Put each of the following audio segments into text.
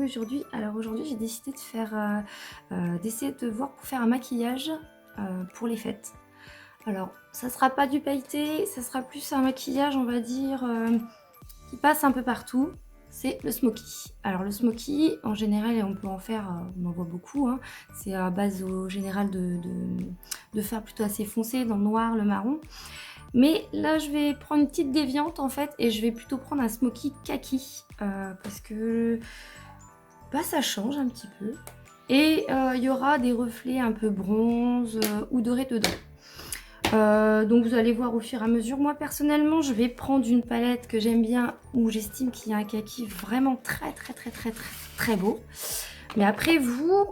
aujourd'hui? Alors aujourd'hui, j'ai décidé de faire, d'essayer de voir pour faire un maquillage, pour les fêtes. Alors, ça sera pas du pailleté, ça sera plus un maquillage, on va dire, qui passe un peu partout. C'est le smoky. Alors le smoky, en général, et on peut en faire, on en voit beaucoup, hein, c'est à base au général de fard plutôt assez foncé, dans le noir, le marron. Mais là, je vais prendre une petite déviante en fait, et je vais plutôt prendre un smoky kaki, parce que bah, ça change un petit peu. Et il y aura des reflets un peu bronze ou doré dedans. Donc vous allez voir au fur et à mesure. Moi personnellement, je vais prendre une palette que j'aime bien, où j'estime qu'il y a un kaki vraiment très beau. Mais après vous,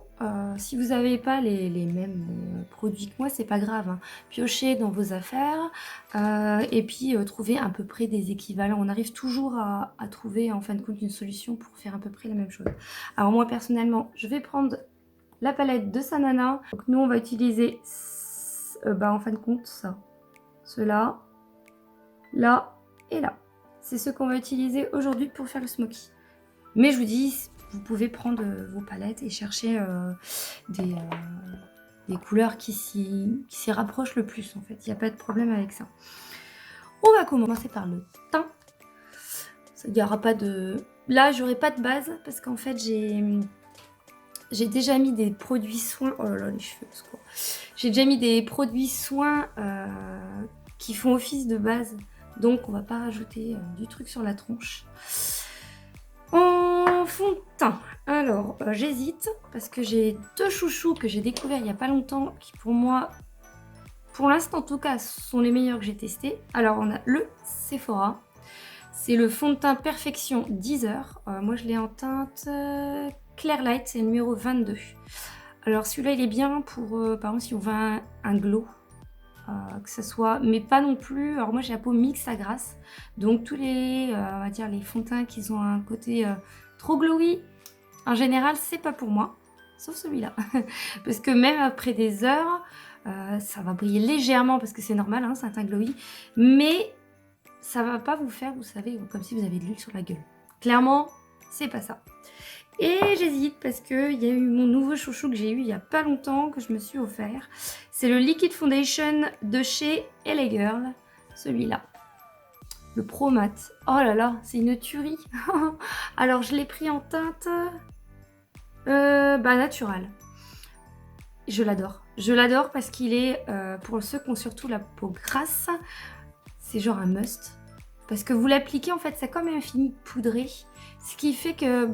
si vous n'avez pas les mêmes produits que moi, c'est pas grave, hein. Piochez dans vos affaires et puis trouvez à peu près des équivalents. On arrive toujours à trouver en fin de compte une solution pour faire à peu près la même chose. Alors moi personnellement, je vais prendre la palette de Sanana. Donc nous on va utiliser en fin de compte ça, cela, là et là. C'est ce qu'on va utiliser aujourd'hui pour faire le smoky. Mais je vous dis, vous pouvez prendre vos palettes et chercher des couleurs qui s'y rapprochent le plus en fait. Il n'y a pas de problème avec ça. On va commencer par le teint. Il n'y aura pas de... Là, j'aurai pas de base parce qu'en fait, j'ai déjà mis des produits soins. Oh là là, les cheveux, c'est quoi. J'ai déjà mis des produits soins qui font office de base. Donc, on va pas rajouter du truc sur la tronche. En fond de teint, alors j'hésite parce que j'ai deux chouchous que j'ai découverts il n'y a pas longtemps qui pour moi, pour l'instant en tout cas, sont les meilleurs que j'ai testés. Alors on a le Sephora, c'est le fond de teint Perfection 10 heures. Moi je l'ai en teinte Clear Light, c'est le numéro 22. Alors celui-là il est bien pour, par exemple si on veut un glow. Que ça soit, mais pas non plus. Alors moi j'ai la peau mixte à grasse, donc tous les, on va dire les fonds de teint qui ont un côté trop glowy, en général c'est pas pour moi, sauf celui-là, parce que même après des heures, ça va briller légèrement parce que c'est normal, hein, c'est un teint glowy, mais ça va pas vous faire, vous savez, comme si vous avez de l'huile sur la gueule. Clairement, c'est pas ça. Et j'hésite parce qu'il y a eu mon nouveau chouchou que j'ai eu il n'y a pas longtemps, que je me suis offert. C'est le Liquid Foundation de chez LA Girl, celui-là. Le Pro Matte. Oh là là, c'est une tuerie. Alors je l'ai pris en teinte naturelle. Je l'adore. Je l'adore parce qu'il est, pour ceux qui ont surtout la peau grasse, c'est genre un must. Parce que vous l'appliquez, en fait, ça comme un fini poudré. Ce qui fait que,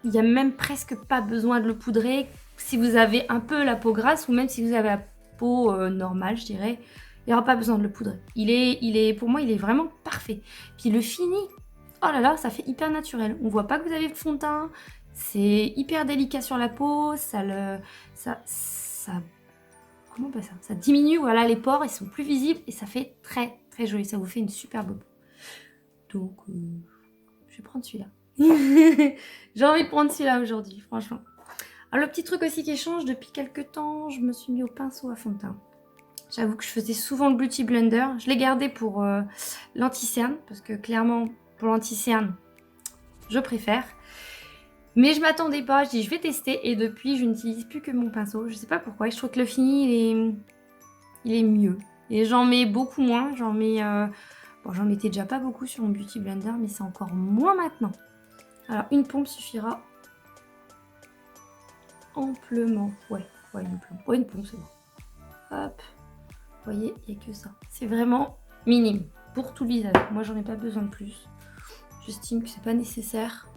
il n'y a même presque pas besoin de le poudrer si vous avez un peu la peau grasse ou même si vous avez la peau normale, je dirais. Il n'y aura pas besoin de le poudrer. Pour moi, il est vraiment parfait. Puis le fini, oh là là, ça fait hyper naturel. On voit pas que vous avez le fond de teint. C'est hyper délicat sur la peau. Comment on appelle ça? Ça diminue, voilà, les pores, ils sont plus visibles et ça fait très joli. Ça vous fait une superbe peau. Donc, je vais prendre celui-là. J'ai envie de prendre celui-là aujourd'hui, franchement. Alors le petit truc aussi qui change, depuis quelques temps, je me suis mis au pinceau à fond de teint. J'avoue que je faisais souvent le Beauty Blender. Je l'ai gardé pour l'anti-cerne, parce que clairement, pour l'anti-cerne, je préfère. Mais je m'attendais pas, je dis je vais tester, et depuis, je n'utilise plus que mon pinceau. Je sais pas pourquoi, je trouve que le fini, il est mieux. Et j'en mets beaucoup moins, j'en mettais déjà pas beaucoup sur mon Beauty Blender, mais c'est encore moins maintenant. Alors une pompe suffira amplement. Ouais, une pompe. Ouais, une pompe, c'est bon. Hop. Vous voyez, il n'y a que ça. C'est vraiment minime pour tout le visage. Moi, j'en ai pas besoin de plus. J'estime que c'est pas nécessaire.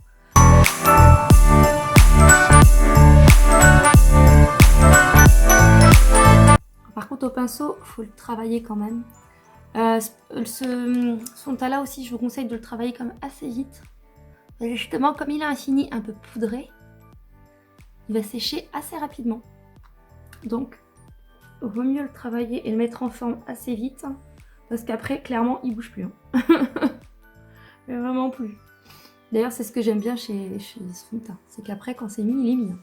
Par contre, au pinceau, faut le travailler quand même. Son teint-là aussi, je vous conseille de le travailler quand même assez vite. Et justement, comme il a un fini un peu poudré, il va sécher assez rapidement. Donc, il vaut mieux le travailler et le mettre en forme assez vite. Parce qu'après, clairement, il bouge plus. Hein. Mais vraiment plus. D'ailleurs, c'est ce que j'aime bien chez ce fond de teint. C'est qu'après, quand c'est mis, il est mis.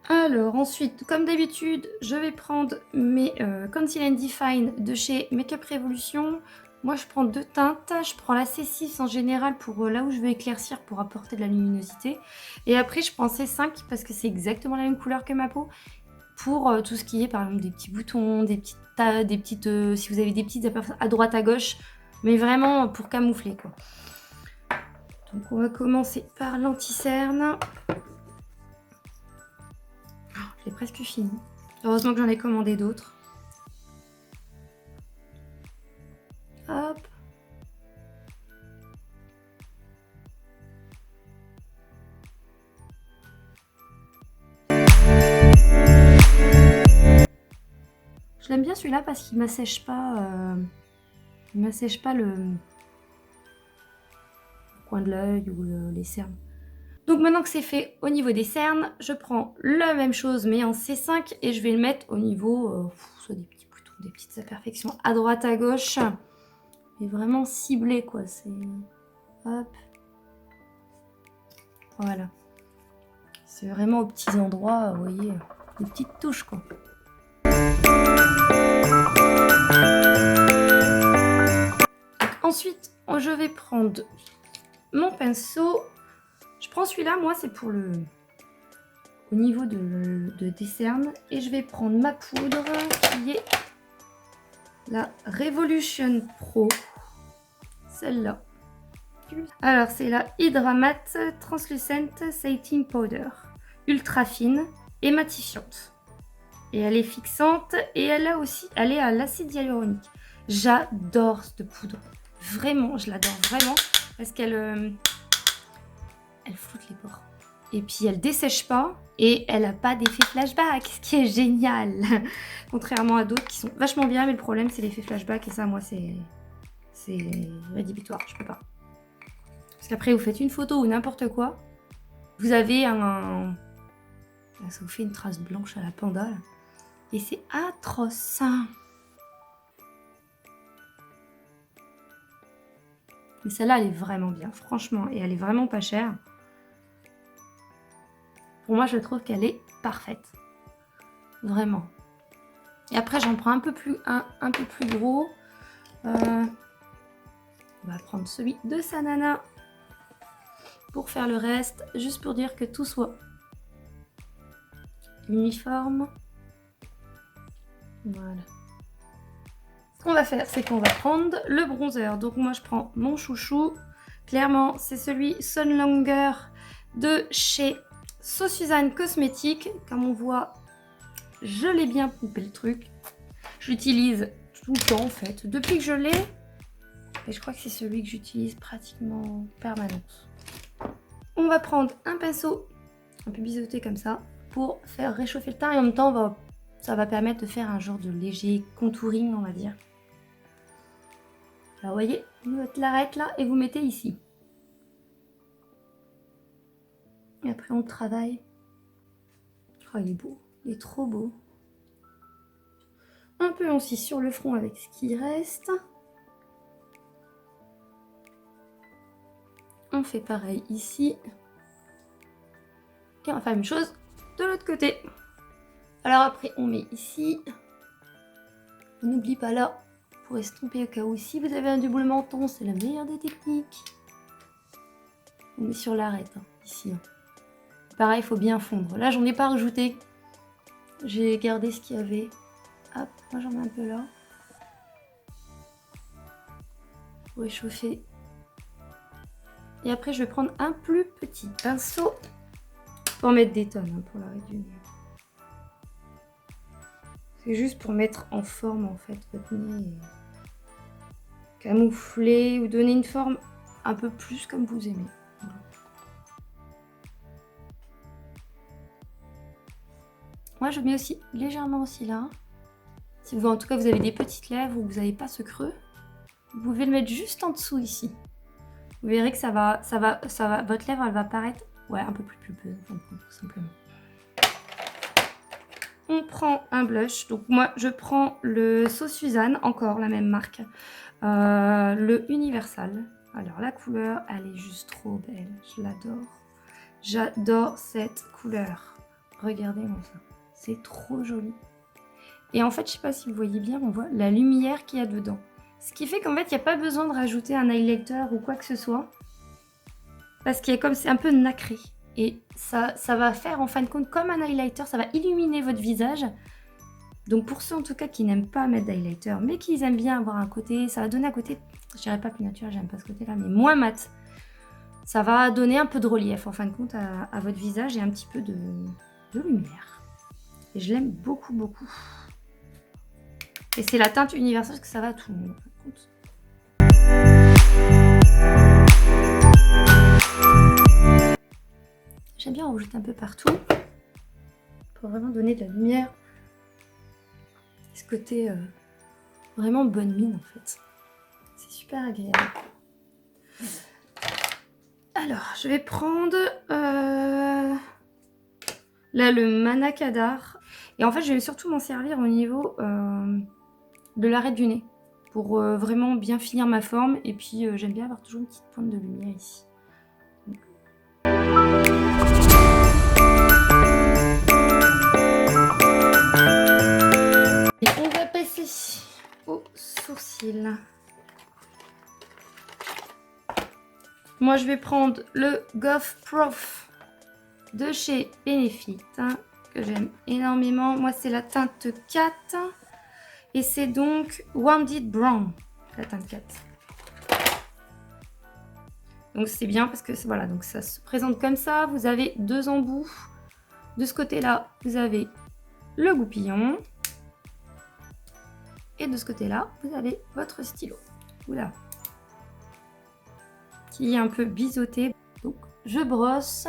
Alors ensuite, comme d'habitude, je vais prendre mes Conceal and Define de chez Makeup Revolution. Moi, je prends 2 teintes. Je prends la C6 en général pour là où je veux éclaircir pour apporter de la luminosité. Et après, je prends C5 parce que c'est exactement la même couleur que ma peau. Pour tout ce qui est, par exemple, des petits boutons, des petites, si vous avez des petites à droite, à gauche. Mais vraiment pour camoufler, quoi. Donc, on va commencer par l'anti-cerne. J'ai presque fini. Heureusement que j'en ai commandé d'autres. Hop. Je l'aime bien celui-là parce qu'il m'assèche pas, le coin de l'œil ou les cernes. Donc maintenant que c'est fait au niveau des cernes, je prends la même chose mais en C5 et je vais le mettre au niveau soit des petits boutons, des petites imperfections à droite, à gauche. Et vraiment ciblé quoi, c'est... Hop. Voilà. C'est vraiment aux petits endroits, vous voyez, des petites touches quoi. Donc, ensuite, je vais prendre mon pinceau. Je prends celui-là, moi c'est pour le... au niveau des cernes. Et je vais prendre ma poudre qui est la Revolution Pro. Celle-là. Alors c'est la Hydra Matte Translucent Setting Powder. Ultra fine et matifiante. Et elle est fixante et elle est à l'acide hyaluronique. J'adore cette poudre. Vraiment, je l'adore vraiment. Parce qu'elle elle floute les pores. Et puis elle dessèche pas et elle n'a pas d'effet flashback, ce qui est génial. Contrairement à d'autres qui sont vachement bien, mais le problème c'est l'effet flashback et ça moi c'est rédhibitoire, je peux pas. Parce qu'après vous faites une photo ou n'importe quoi, vous avez ça vous fait une trace blanche à la panda là. Et c'est atroce. Mais celle-là elle est vraiment bien, franchement, et elle est vraiment pas chère. Pour moi, je trouve qu'elle est parfaite. Vraiment. Et après, j'en prends un peu plus gros. On va prendre celui de Sanana pour faire le reste. Juste pour dire que tout soit uniforme. Voilà. Ce qu'on va faire, c'est qu'on va prendre le bronzer. Donc moi, je prends mon chouchou. Clairement, c'est celui Sun Longer de chez So Suzanne Cosmétiques. Comme on voit, je l'ai bien pompé le truc. Je l'utilise tout le temps en fait. Depuis que je l'ai, et je crois que c'est celui que j'utilise pratiquement en permanence. On va prendre un pinceau un peu biseauté comme ça pour faire réchauffer le teint et en même temps ça va permettre de faire un genre de léger contouring, on va dire. Alors vous voyez, votre l'arête là et vous mettez ici. Et après on travaille. Oh, il est beau, il est trop beau. Un peu aussi sur le front avec ce qui reste. On fait pareil ici. Et on va faire la même chose de l'autre côté. Alors après on met ici. On n'oublie pas là pour estomper au cas où. Si vous avez un double menton, c'est la meilleure des techniques. On met sur l'arête, hein, ici. Hein. Pareil, il faut bien fondre. Là, j'en ai pas rajouté. J'ai gardé ce qu'il y avait. Hop, moi j'en ai un peu là. Pour réchauffer. Et après, je vais prendre un plus petit pinceau pour mettre des tonnes, hein, pour l'arrêt du nez. C'est juste pour mettre en forme, en fait, votre nez. Camoufler ou donner une forme un peu plus comme vous aimez. Voilà. Moi, je mets aussi légèrement aussi là. Si vous, en tout cas, vous avez des petites lèvres ou vous n'avez pas ce creux, vous pouvez le mettre juste en dessous ici. Vous verrez que votre lèvre, elle va paraître, ouais, un peu plus pulpeuse, tout simplement. On prend un blush. Donc moi, je prends le So Suzanne, encore la même marque, le Universal. Alors la couleur, elle est juste trop belle. Je l'adore. J'adore cette couleur. Regardez-moi ça. C'est trop joli. Et en fait, je sais pas si vous voyez bien, on voit la lumière qu'il y a dedans. Ce qui fait qu'en fait, il n'y a pas besoin de rajouter un highlighter ou quoi que ce soit. Parce qu'il y a comme c'est un peu nacré. Et ça va faire en fin de compte comme un highlighter, ça va illuminer votre visage. Donc pour ceux en tout cas qui n'aiment pas mettre d'highlighter, mais qui aiment bien avoir un côté, ça va donner un côté, je dirais pas plus naturel, j'aime pas ce côté-là, mais moins mat. Ça va donner un peu de relief en fin de compte à votre visage et un petit peu de lumière. Et je l'aime beaucoup, beaucoup. Et c'est la teinte universelle parce que ça va à tout le monde en fin de compte. J'aime bien en rajouter un peu partout pour vraiment donner de la lumière. Ce côté vraiment bonne mine en fait. C'est super agréable. Alors, je vais prendre là le Manakadar. Et en fait, je vais surtout m'en servir au niveau de l'arrêt du nez. Pour vraiment bien finir ma forme. Et puis, j'aime bien avoir toujours une petite pointe de lumière ici. Donc. Et on va passer aux sourcils. Moi, je vais prendre le Goth Prof de chez Benefit, hein, que j'aime énormément. Moi, c'est la teinte 4. Et c'est donc Wounded Brown, la teinte 4. Donc, c'est bien parce que voilà, donc ça se présente comme ça. Vous avez deux embouts. De ce côté-là, vous avez le goupillon. Et de ce côté-là, vous avez votre stylo. Oula. Qui est un peu biseauté. Donc, je brosse.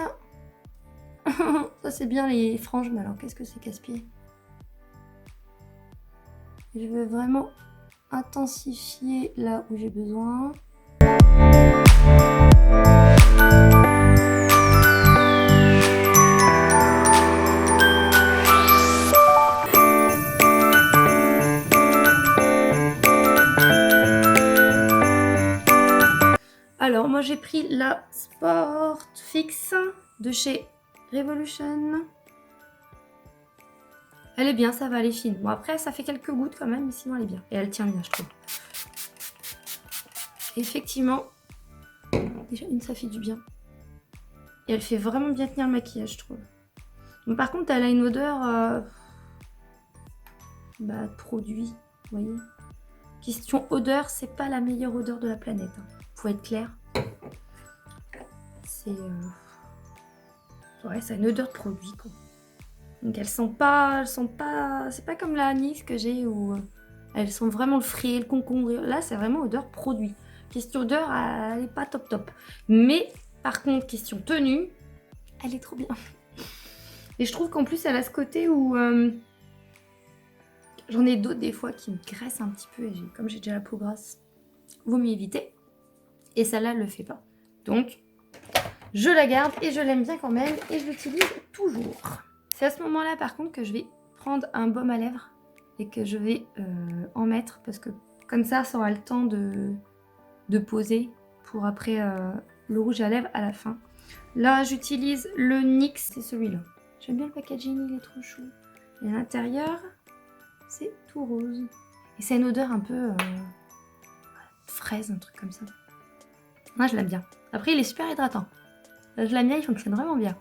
Ça, c'est bien les franges, mais alors qu'est-ce que c'est casse-pied? Je veux vraiment intensifier là où j'ai besoin. Alors, moi, j'ai pris la Sport Fix de chez Revolution. Elle est bien, ça va, elle est fine. Bon, après, ça fait quelques gouttes quand même, mais sinon, elle est bien. Et elle tient bien, je trouve. Effectivement, déjà une, ça fait du bien. Et elle fait vraiment bien tenir le maquillage, je trouve. Bon, par contre, elle a une odeur de produit, vous voyez. Question odeur, c'est pas la meilleure odeur de la planète. Hein. Faut être clair. C'est ouais, ça a une odeur de produit, quoi. Donc elles sont pas, c'est pas comme la Nice que j'ai où elles sont vraiment le frais, le concombre. Là, c'est vraiment odeur produit. Question odeur, elle est pas top top. Mais par contre, question tenue, elle est trop bien. Et je trouve qu'en plus, elle a ce côté où j'en ai d'autres des fois qui me graissent un petit peu. Et comme j'ai déjà la peau grasse, vaut mieux éviter. Et celle-là, elle le fait pas. Donc, je la garde et je l'aime bien quand même. Et je l'utilise toujours. C'est à ce moment-là, par contre, que je vais prendre un baume à lèvres et que je vais en mettre parce que comme ça aura le temps de poser pour après le rouge à lèvres à la fin. Là, j'utilise le NYX, c'est celui-là. J'aime bien le packaging, il est trop chou. Et à l'intérieur, c'est tout rose. Et c'est une odeur un peu fraise, un truc comme ça. Moi, je l'aime bien. Après, il est super hydratant. Là, je l'aime bien, il fonctionne vraiment bien.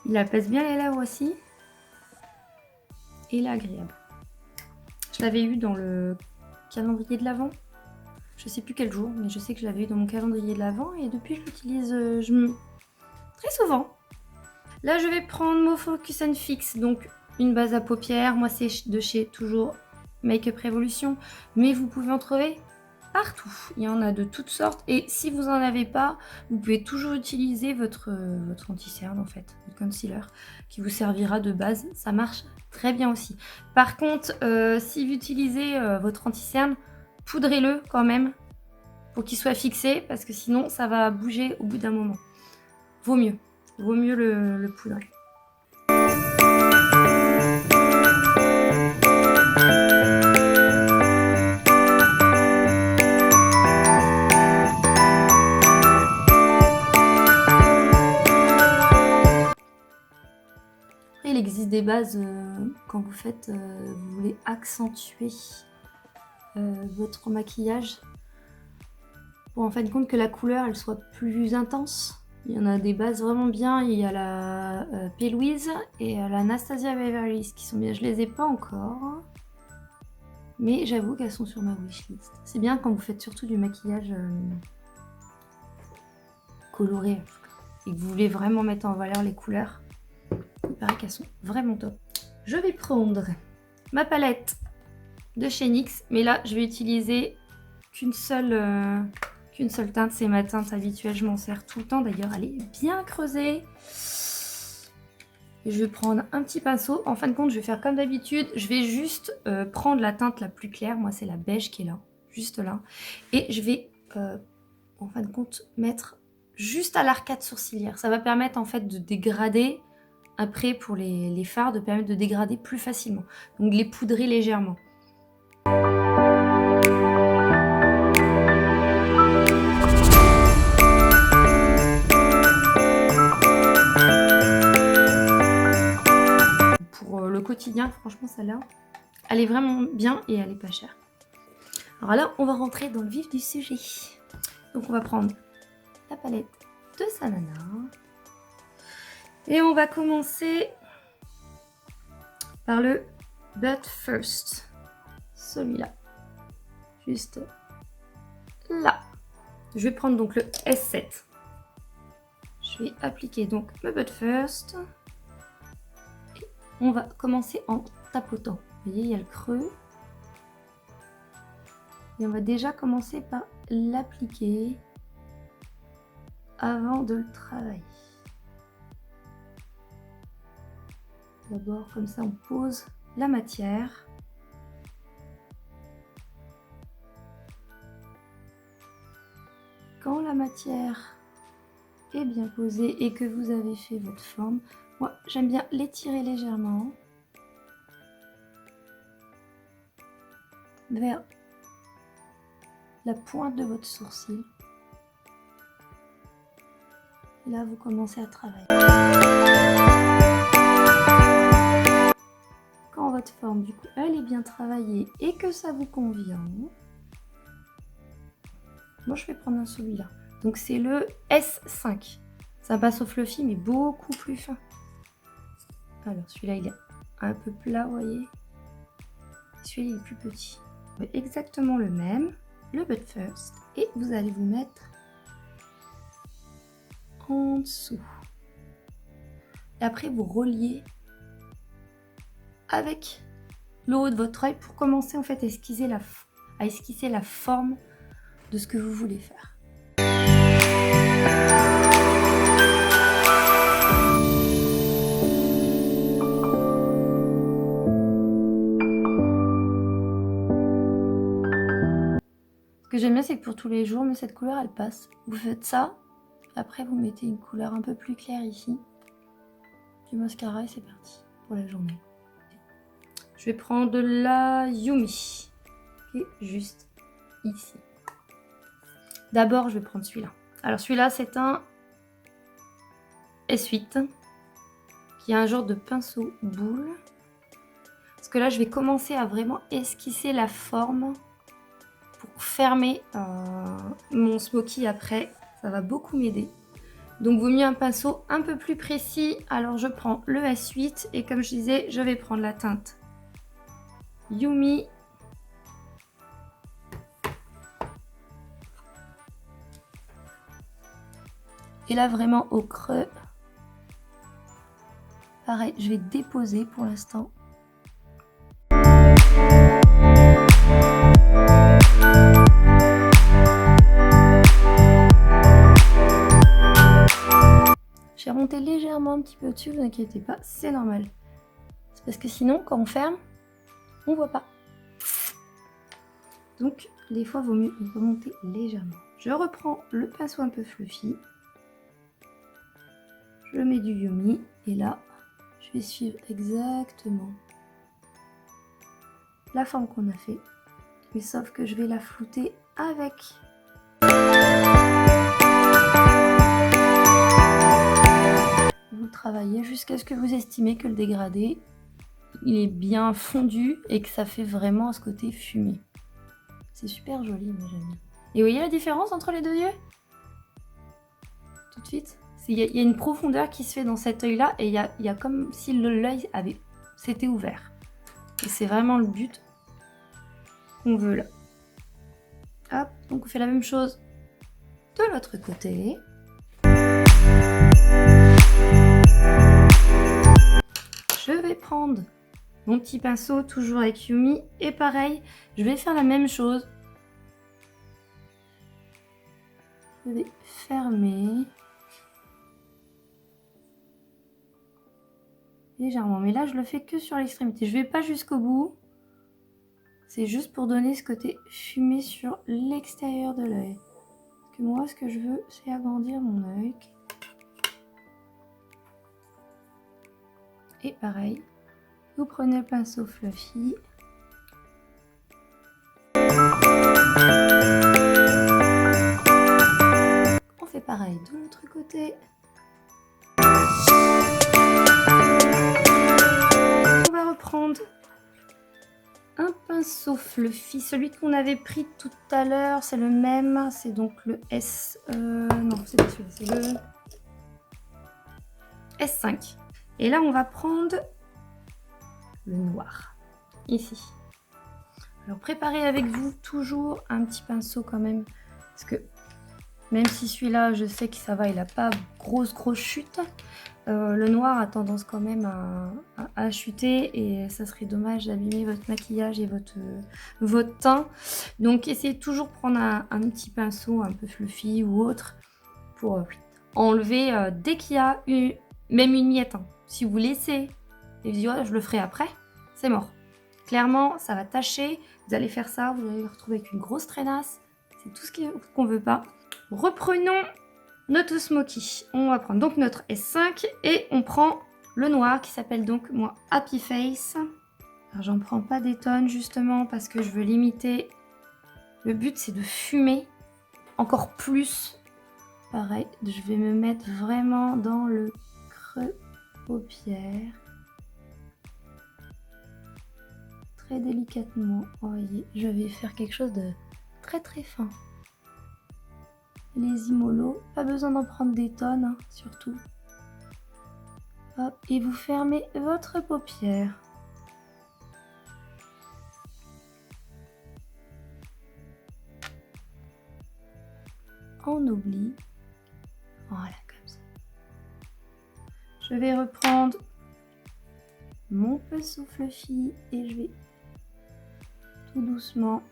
Il apaise bien les lèvres aussi. Et il est agréable. Je l'avais eu dans le calendrier de l'Avent. Je sais plus quel jour, mais je sais que je l'avais eu dans mon calendrier de l'Avent. Et depuis, je l'utilise très souvent. Là, je vais prendre Mo Focus and Fix. Donc, une base à paupières. Moi, c'est de chez toujours Make-up Revolution. Mais vous pouvez en trouver partout. Il y en a de toutes sortes. Et si vous n'en avez pas, vous pouvez toujours utiliser votre anti-cerne, en fait, le concealer, qui vous servira de base. Ça marche très bien aussi. Par contre, si vous utilisez votre anti-cerne, poudrez-le quand même pour qu'il soit fixé, parce que sinon, ça va bouger au bout d'un moment. Vaut mieux le poudrer. des bases quand vous faites, vous voulez accentuer votre maquillage pour en fin de compte que la couleur elle soit plus intense. Il y en a des bases vraiment bien, il y a la P. Louise et la Anastasia Beverly Hills qui sont bien. Je les ai pas encore, mais j'avoue qu'elles sont sur ma wishlist. C'est bien quand vous faites surtout du maquillage coloré et que vous voulez vraiment mettre en valeur les couleurs. Il paraît qu'elles sont vraiment top. Je vais prendre ma palette de chez NYX, mais là je vais utiliser qu'une seule teinte, c'est ma teinte habituelle, je m'en sers tout le temps d'ailleurs, elle est bien creusée. Et je vais prendre un petit pinceau, en fin de compte je vais faire comme d'habitude, je vais juste prendre la teinte la plus claire, moi c'est la beige qui est là, juste là, et je vais en fin de compte mettre juste à l'arcade sourcilière, ça va permettre en fait de dégrader, après pour les fards, de permettre de dégrader plus facilement, donc les poudrer légèrement. Le quotidien, franchement celle-là elle est vraiment bien et elle est pas chère. Alors là on va rentrer dans le vif du sujet, donc on va prendre la palette de Sanana et on va commencer par le But First, celui-là, juste là. Je vais prendre donc le S7, je vais appliquer donc le But First. On va commencer en tapotant. Vous voyez, il y a le creux. Et on va déjà commencer par l'appliquer avant de le travailler. D'abord, comme ça, on pose la matière. Quand la matière est bien posée et que vous avez fait votre forme, moi, j'aime bien l'étirer légèrement vers la pointe de votre sourcil. Et là, vous commencez à travailler. Quand votre forme, du coup, elle est bien travaillée et que ça vous convient, moi, je vais prendre celui-là. Donc, c'est le S5. Ça passe au fluffy, mais beaucoup plus fin. Alors, celui-là, il est un peu plat, vous voyez. Celui-là, il est plus petit. Exactement le même, le But First. Et vous allez vous mettre en dessous. Et après, vous reliez avec le haut de votre œil pour commencer en fait à esquisser la forme de ce que vous voulez faire. Ce que j'aime bien, c'est que pour tous les jours, mais cette couleur, elle passe. Vous faites ça, après vous mettez une couleur un peu plus claire ici, du mascara et c'est parti pour la journée. Je vais prendre de la Yumi, qui est juste ici. D'abord, je vais prendre celui-là. Alors celui-là, c'est un S8, qui a un genre de pinceau boule. Parce que là, je vais commencer à vraiment esquisser la forme pour fermer mon smoky après. Ça va beaucoup m'aider. Donc, vaut mieux un pinceau un peu plus précis. Alors, je prends le S8 et comme je disais, je vais prendre la teinte Yumi. Et là, vraiment au creux. Pareil, je vais déposer pour l'instant. J'ai remonté légèrement un petit peu au-dessus, ne vous inquiétez pas, c'est normal. C'est parce que sinon, quand on ferme, on voit pas. Donc, des fois, il vaut mieux remonter légèrement. Je reprends le pinceau un peu fluffy. Je mets du Yumi et là, je vais suivre exactement la forme qu'on a fait. Mais sauf que je vais la flouter avec vous travaillez travailler jusqu'à ce que vous estimez que le dégradé, il est bien fondu et que ça fait vraiment ce côté fumé. C'est super joli, moi j'aime bien. Et vous voyez la différence entre les deux yeux? Tout de suite. Il y a une profondeur qui se fait dans cet œil-là et il y a comme si l'œil s'était ouvert. Et c'est vraiment le but qu'on veut là. Hop, donc on fait la même chose de l'autre côté. Je vais prendre mon petit pinceau, toujours avec Yumi, et pareil, je vais faire la même chose. Je vais fermer légèrement, mais là je le fais que sur l'extrémité. Je vais pas jusqu'au bout. C'est juste pour donner ce côté fumé sur l'extérieur de l'œil. Parce que moi, ce que je veux, c'est agrandir mon œil. Et pareil, vous prenez le pinceau fluffy. On fait pareil de l'autre côté. On va reprendre un pinceau fluffy, celui qu'on avait pris tout à l'heure, c'est le même, c'est donc le S... non, c'est pas celui-là, c'est le S5. Et là, on va prendre le noir, ici. Alors, préparez avec vous toujours un petit pinceau quand même, parce que même si celui-là, je sais que ça va, il n'a pas grosse chute, le noir a tendance quand même à chuter et ça serait dommage d'abîmer votre maquillage et votre teint. Donc essayez toujours de prendre un petit pinceau un peu fluffy ou autre pour enlever dès qu'il y a même une miette. Hein. Si vous laissez et vous dites oh, je le ferai après, c'est mort. Clairement, ça va tacher. Vous allez faire ça, vous allez vous retrouver avec une grosse traînasse. C'est tout ce qu'on veut pas. Reprenons notre smoky. On va prendre donc notre S5 et on prend le noir qui s'appelle donc moi Happy Face. Alors j'en prends pas des tonnes justement parce que je veux limiter. Le but c'est de fumer encore plus. Pareil, je vais me mettre vraiment dans le creux paupière. Très délicatement. Vous voyez, je vais faire quelque chose de très fin. Les immolos, pas besoin d'en prendre des tonnes, hein, surtout. Hop, et vous fermez votre paupière. En oublie. Voilà, comme ça. Je vais reprendre mon pinceau fluffy et je vais tout doucement,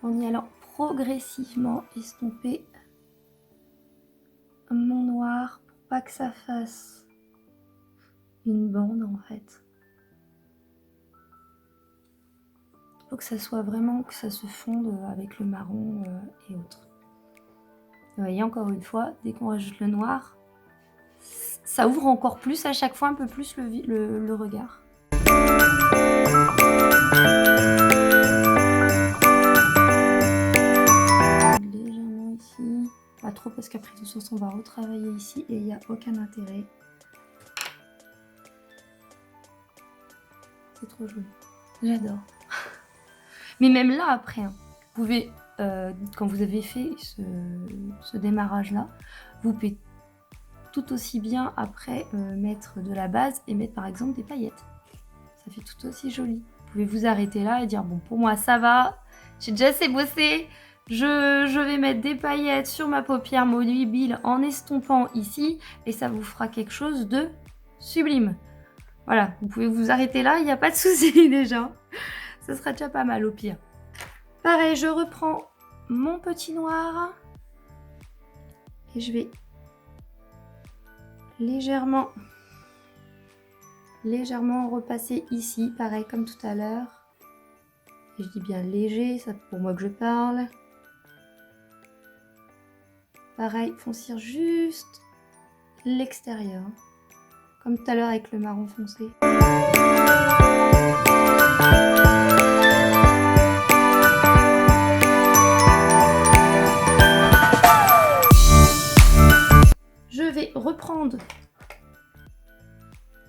en y allant progressivement, estomper mon noir pour pas que ça fasse une bande en fait. Il faut que ça soit vraiment, que ça se fonde avec le marron et autres. Vous voyez, encore une fois, dès qu'on rajoute le noir, ça ouvre encore plus à chaque fois un peu plus le regard. Légèrement ici, pas trop parce qu'après de toute façon on va retravailler ici et il n'y a aucun intérêt. C'est trop joli, j'adore. Mais même là après, hein, vous pouvez, quand vous avez fait ce démarrage là, vous pouvez tout aussi bien après mettre de la base et mettre par exemple des paillettes. Ça fait tout aussi joli. Vous pouvez vous arrêter là et dire bon pour moi ça va, j'ai déjà assez bossé, je vais mettre des paillettes sur ma paupière mobile en estompant ici et ça vous fera quelque chose de sublime. Voilà, vous pouvez vous arrêter là, il n'y a pas de souci déjà. Ça sera déjà pas mal au pire. Pareil, je reprends mon petit noir et je vais légèrement repasser ici, pareil comme tout à l'heure. Et je dis bien léger, c'est pour moi que je parle. Pareil, foncir juste l'extérieur, comme tout à l'heure avec le marron foncé. Je vais reprendre prendre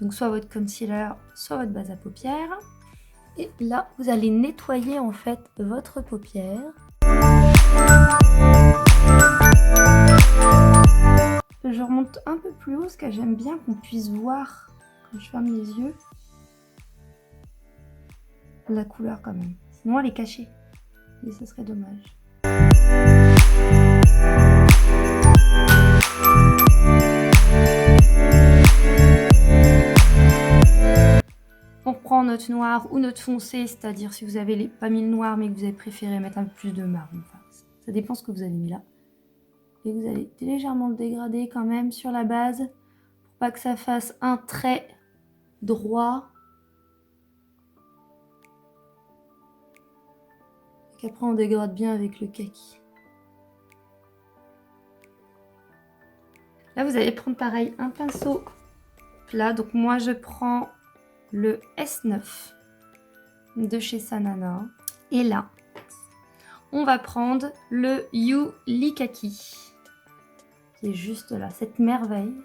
donc soit votre concealer, soit votre base à paupières. Et là, vous allez nettoyer en fait votre paupière. Je remonte un peu plus haut parce que j'aime bien qu'on puisse voir, quand je ferme les yeux, la couleur quand même. Sinon elle est cachée et ça serait dommage. On reprend notre noir ou notre foncé, c'est-à-dire si vous avez pas mis le noir mais que vous avez préféré mettre un peu plus de marron. Enfin, ça dépend ce que vous avez mis là. Et vous allez légèrement le dégrader quand même sur la base pour pas que ça fasse un trait droit. Et qu'après on dégrade bien avec le kaki. Là vous allez prendre pareil un pinceau plat. Donc moi je prends le S9 de chez Sanana. Et là, on va prendre le You Likaki, qui est juste là, cette merveille.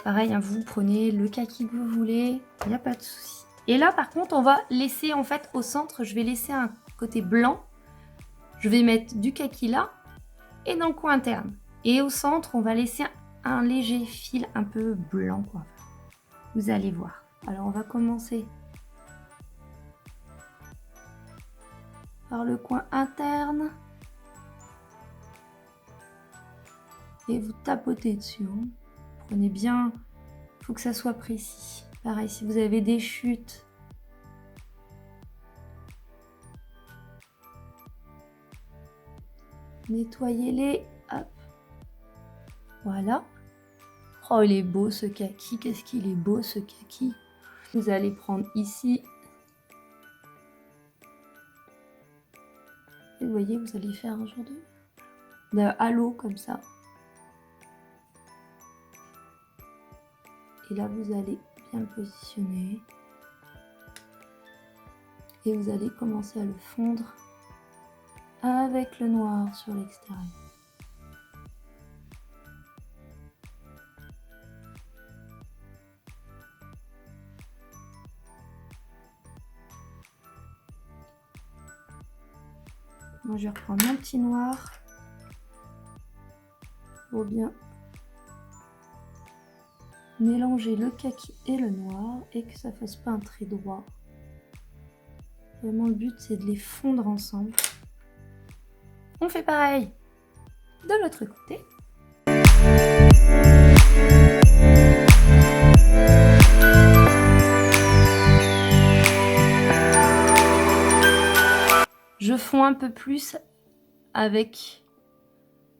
Pareil, hein, vous prenez le kaki que vous voulez, il n'y a pas de souci. Et là, par contre, on va laisser en fait au centre, je vais laisser un côté blanc. Je vais mettre du kaki là et dans le coin interne. Et au centre, on va laisser un léger fil un peu blanc, quoi. Vous allez voir. Alors, on va commencer par le coin interne. Et vous tapotez dessus. Hein. Prenez bien, il faut que ça soit précis. Pareil, si vous avez des chutes, nettoyez-les. Hop. Voilà. Oh, il est beau ce kaki. Qu'est-ce qu'il est beau ce kaki. Vous allez prendre ici. Et vous voyez, vous allez faire un genre de halo comme ça. Et là, vous allez bien le positionner. Et vous allez commencer à le fondre avec le noir sur l'extérieur. Moi, je vais reprendre mon petit noir pour bien mélanger le kaki et le noir et que ça fasse pas un trait droit. Vraiment, le but, c'est de les fondre ensemble. On fait pareil de l'autre côté. Je fonds un peu plus avec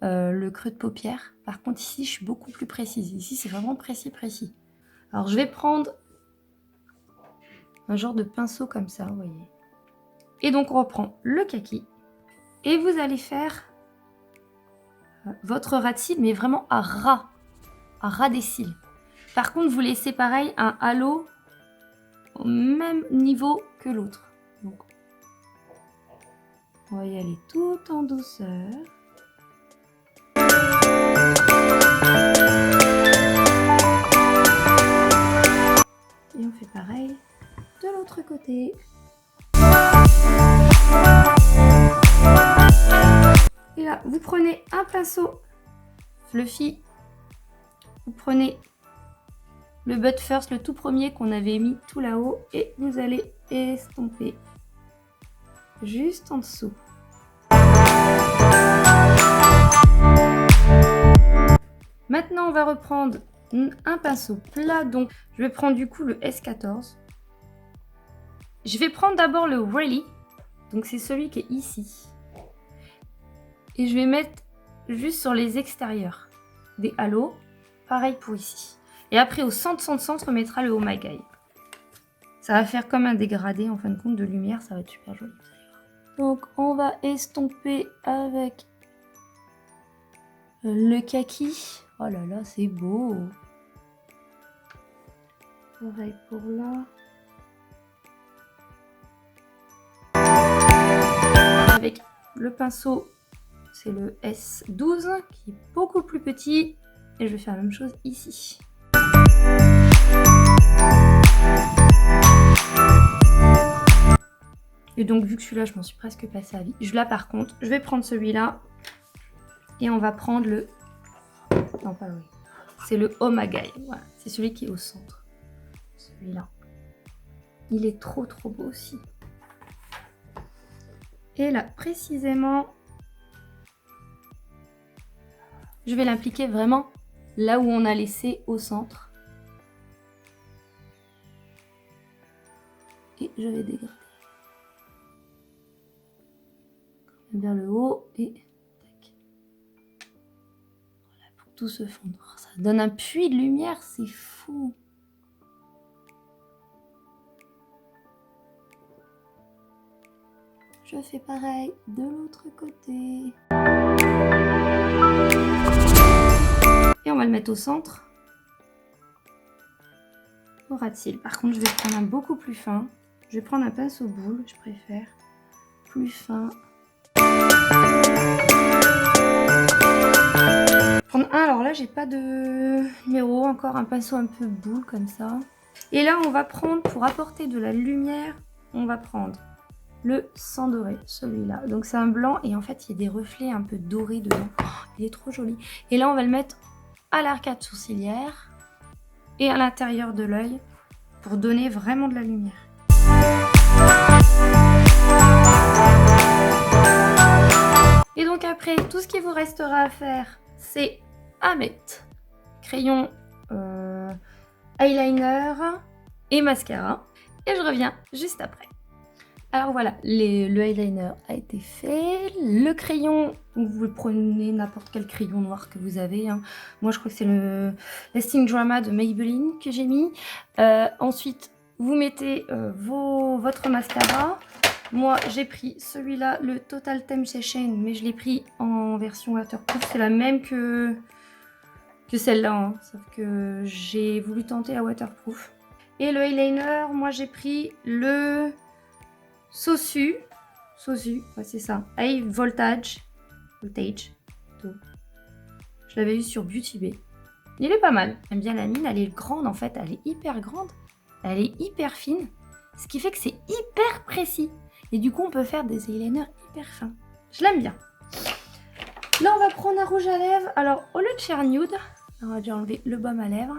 le creux de paupière. Par contre, ici, je suis beaucoup plus précise. Ici, c'est vraiment précis. Alors, je vais prendre un genre de pinceau comme ça, vous voyez. Et donc, on reprend le kaki. Et vous allez faire votre ras de cils, mais vraiment à ras des cils. Par contre, vous laissez pareil un halo au même niveau que l'autre. Donc, on va y aller tout en douceur. Et on fait pareil de l'autre côté. Et là, vous prenez un pinceau fluffy. Vous prenez le But First, le tout premier qu'on avait mis tout là-haut. Et vous allez estomper juste en dessous. Maintenant, on va reprendre un pinceau plat. Donc, je vais prendre du coup le S14. Je vais prendre d'abord le Really. Donc, c'est celui qui est ici. Et je vais mettre juste sur les extérieurs des halos. Pareil pour ici. Et après, au centre, on mettra le Oh My Guy. Ça va faire comme un dégradé, en fin de compte, de lumière. Ça va être super joli. Donc, on va estomper avec le kaki. Oh là là, c'est beau. Pareil pour là. Le pinceau, c'est le S12 qui est beaucoup plus petit. et je vais faire la même chose ici. Et donc vu que celui-là je m'en suis presque passée à vie, là par contre je vais prendre celui-là et on va prendre le... Non pas oui. C'est le Omagai, voilà, c'est celui qui est au centre. Celui-là. Il est trop beau aussi. Et là précisément, je vais l'appliquer vraiment là où on a laissé au centre. Et je vais dégrader. Bien le haut et tac. Voilà, pour tout se fondre. Ça donne un puits de lumière, c'est fou. Je fais pareil de l'autre côté. Et on va le mettre au centre. Au ras de cils. Par contre, je vais prendre un beaucoup plus fin. Je vais prendre un pinceau boule, je préfère. Plus fin. Prendre un, alors là, j'ai pas de numéro. Encore un pinceau un peu boule comme ça. Et là, on va prendre, pour apporter de la lumière, on va prendre le sang doré, celui-là. Donc c'est un blanc et en fait, il y a des reflets un peu dorés dedans. Oh, il est trop joli. Et là, on va le mettre à l'arcade sourcilière et à l'intérieur de l'œil pour donner vraiment de la lumière. Et donc après, tout ce qui vous restera à faire, c'est à mettre crayon, eyeliner et mascara. Et je reviens juste après. Alors voilà, le eyeliner a été fait. Le crayon, vous prenez n'importe quel crayon noir que vous avez. Hein. Moi, je crois que c'est le Lasting Drama de Maybelline que j'ai mis. Ensuite, vous mettez votre mascara. Moi, j'ai pris celui-là, le Total Temptation, mais je l'ai pris en version waterproof. C'est la même que celle-là, hein. Sauf que j'ai voulu tenter la waterproof. Et le eyeliner, moi, j'ai pris le... Sosu, ouais, c'est ça. High Voltage. Je l'avais vu sur Beauty Bay. Il est pas mal. J'aime bien la mine, elle est grande en fait. Elle est hyper grande. Elle est hyper fine. Ce qui fait que c'est hyper précis. Et du coup, on peut faire des eyeliners hyper fins. Je l'aime bien. Là, on va prendre un rouge à lèvres. Alors, au lieu de faire nude, on va déjà enlever le baume à lèvres.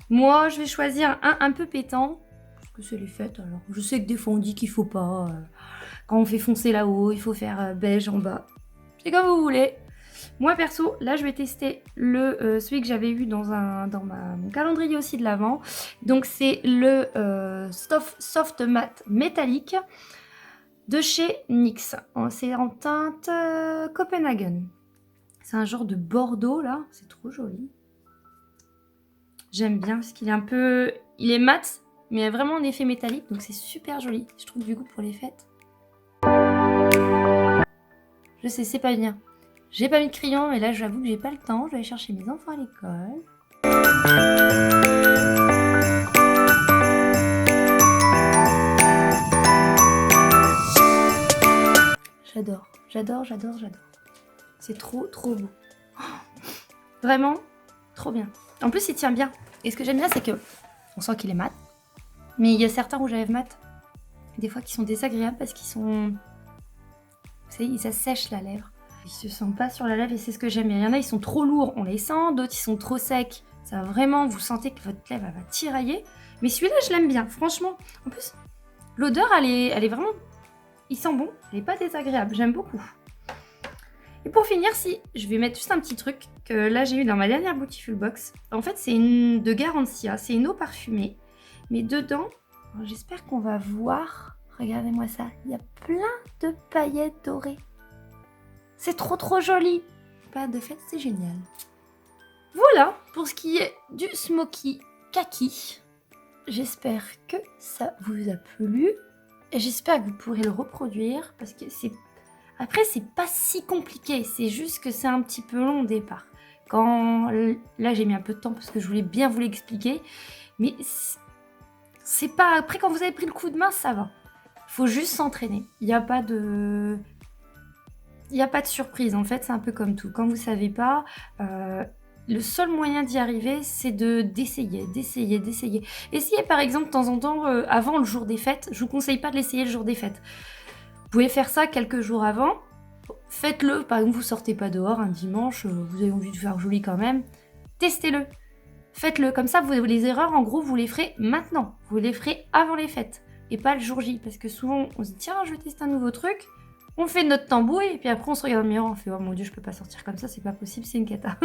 Moi, je vais choisir un peu pétant. Que c'est les fêtes alors. Je sais que des fois on dit qu'il faut pas, quand on fait foncer là-haut, il faut faire beige en bas. C'est comme vous voulez. Moi perso, là je vais tester celui que j'avais eu dans mon calendrier aussi de l'avant. Donc c'est le Soft Matte Métallique de chez NYX. C'est en teinte Copenhagen. C'est un genre de bordeaux là, c'est trop joli. J'aime bien parce qu'il est un peu... Il est mat. Mais il y a vraiment un effet métallique, donc c'est super joli. Je trouve du coup pour les fêtes. Je sais, c'est pas bien. J'ai pas mis de crayon, mais là j'avoue que j'ai pas le temps. Je vais aller chercher mes enfants à l'école. J'adore. C'est trop beau. Oh, vraiment, trop bien. En plus, il tient bien. Et ce que j'aime bien, c'est que on sent qu'il est mat. Mais il y a certains rouges à lèvres mat, des fois qui sont désagréables parce qu'ils sont... Vous savez, ça sèche la lèvre. Ils se sentent pas sur la lèvre et c'est ce que j'aime bien. Il y en a, ils sont trop lourds, on les sent. D'autres, ils sont trop secs. Ça va vraiment, vous sentez que votre lèvre elle va tirailler. Mais celui-là, je l'aime bien, franchement. En plus, l'odeur, elle est vraiment... Il sent bon, elle n'est pas désagréable. J'aime beaucoup. Et pour finir, je vais mettre juste un petit truc que là, j'ai eu dans ma dernière Beautiful Box. En fait, c'est une de Garancia. C'est une eau parfumée. Mais dedans, j'espère qu'on va voir, regardez-moi ça, il y a plein de paillettes dorées. C'est trop joli. Pas de fête, c'est génial. Voilà pour ce qui est du Smoky Kaki. J'espère que ça vous a plu. Et j'espère que vous pourrez le reproduire parce que c'est... Après, c'est pas si compliqué, c'est juste que c'est un petit peu long au départ. Là, j'ai mis un peu de temps parce que je voulais bien vous l'expliquer. Mais... c'est pas... Après, quand vous avez pris le coup de main, ça va. Il faut juste s'entraîner. Il n'y a pas de surprise. En fait, c'est un peu comme tout. Quand vous savez pas, le seul moyen d'y arriver, c'est d'essayer. Essayez par exemple de temps en temps, avant le jour des fêtes. Je vous conseille pas de l'essayer le jour des fêtes. Vous pouvez faire ça quelques jours avant. Faites-le, par exemple, vous sortez pas dehors un dimanche, vous avez envie de faire joli quand même. Testez-le. Faites-le. Comme ça, les erreurs, en gros, vous les ferez maintenant. Vous les ferez avant les fêtes. Et pas le jour J. Parce que souvent, on se dit, tiens, je vais tester un nouveau truc. On fait notre tambouille, et puis après, on se regarde dans le miroir, on fait, oh mon Dieu, je peux pas sortir comme ça, c'est pas possible, c'est une cata.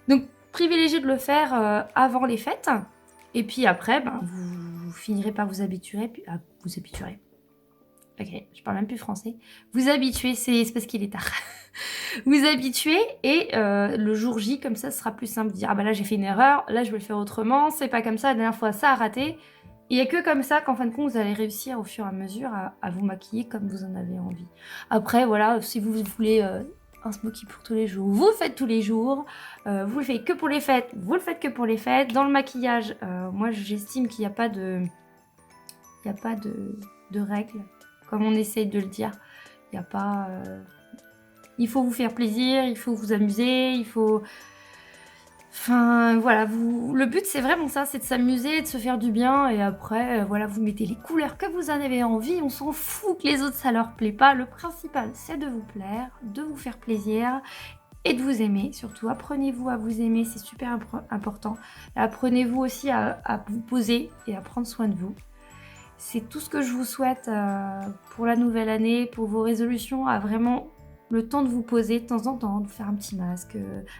Donc, privilégiez de le faire avant les fêtes. Et puis après, ben, vous finirez par vous habituer. Puis, vous habituerez. Ok, je parle même plus français. Vous habituez, c'est parce qu'il est tard. Vous habituez et le jour J, comme ça, ce sera plus simple de dire, ah bah là j'ai fait une erreur, là je vais le faire autrement, c'est pas comme ça, la dernière fois ça a raté. Il n'y a que comme ça qu'en fin de compte, vous allez réussir au fur et à mesure à vous maquiller comme vous en avez envie. Après, voilà, si vous voulez un smoky pour tous les jours, vous le faites tous les jours. Vous le faites que pour les fêtes, vous le faites que pour les fêtes. Dans le maquillage, moi j'estime qu'il n'y a pas de... Il n'y a pas de règles, comme on essaye de le dire. Il n'y a pas... Il faut vous faire plaisir, il faut vous amuser, il faut... Enfin, voilà, le but c'est vraiment ça, c'est de s'amuser, de se faire du bien, et après, voilà, vous mettez les couleurs que vous en avez envie, on s'en fout que les autres ça leur plaît pas, le principal c'est de vous plaire, de vous faire plaisir, et de vous aimer, surtout apprenez-vous à vous aimer, c'est super important, apprenez-vous aussi à vous poser et à prendre soin de vous. C'est tout ce que je vous souhaite pour la nouvelle année, pour vos résolutions, à vraiment le temps de vous poser de temps en temps, de faire un petit masque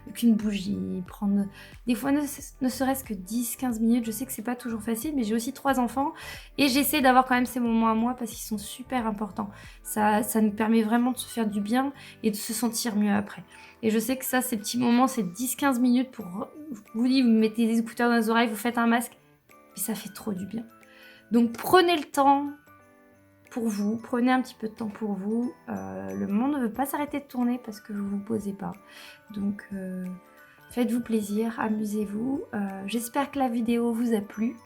avec une bougie, prendre des fois ne serait-ce que 10-15 minutes. Je sais que c'est pas toujours facile, mais j'ai aussi 3 enfants et j'essaie d'avoir quand même ces moments à moi parce qu'ils sont super importants. Ça nous permet vraiment de se faire du bien et de se sentir mieux après. Et je sais que ça, ces petits moments, c'est 10-15 minutes pour vous mettez des écouteurs dans les oreilles, vous faites un masque, et ça fait trop du bien. Donc prenez le temps pour vous, prenez un petit peu de temps pour vous. Le monde ne veut pas s'arrêter de tourner parce que vous ne vous posez pas. Donc faites-vous plaisir, amusez-vous. J'espère que la vidéo vous a plu.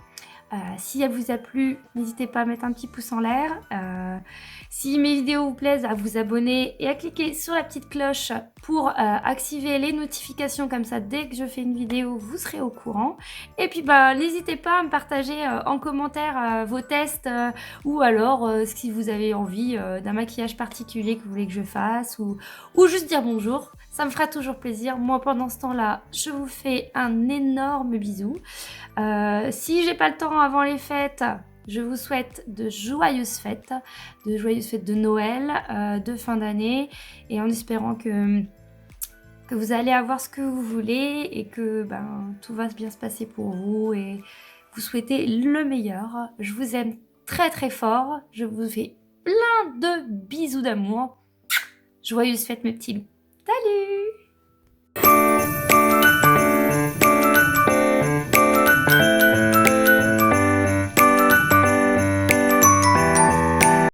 Si elle vous a plu, n'hésitez pas à mettre un petit pouce en l'air. Si mes vidéos vous plaisent, à vous abonner et à cliquer sur la petite cloche pour activer les notifications, comme ça dès que je fais une vidéo vous serez au courant. Et puis n'hésitez pas à me partager en commentaire vos tests ou alors si vous avez envie d'un maquillage particulier que vous voulez que je fasse ou juste dire bonjour. Ça me fera toujours plaisir. Moi pendant ce temps là je vous fais un énorme bisou. Si j'ai pas le temps avant les fêtes, je vous souhaite de joyeuses fêtes de Noël, de fin d'année, et en espérant que vous allez avoir ce que vous voulez et que tout va bien se passer pour vous, et vous souhaitez le meilleur. Je vous aime très très fort, je vous fais plein de bisous d'amour. Joyeuses fêtes mes petits loups. Salut!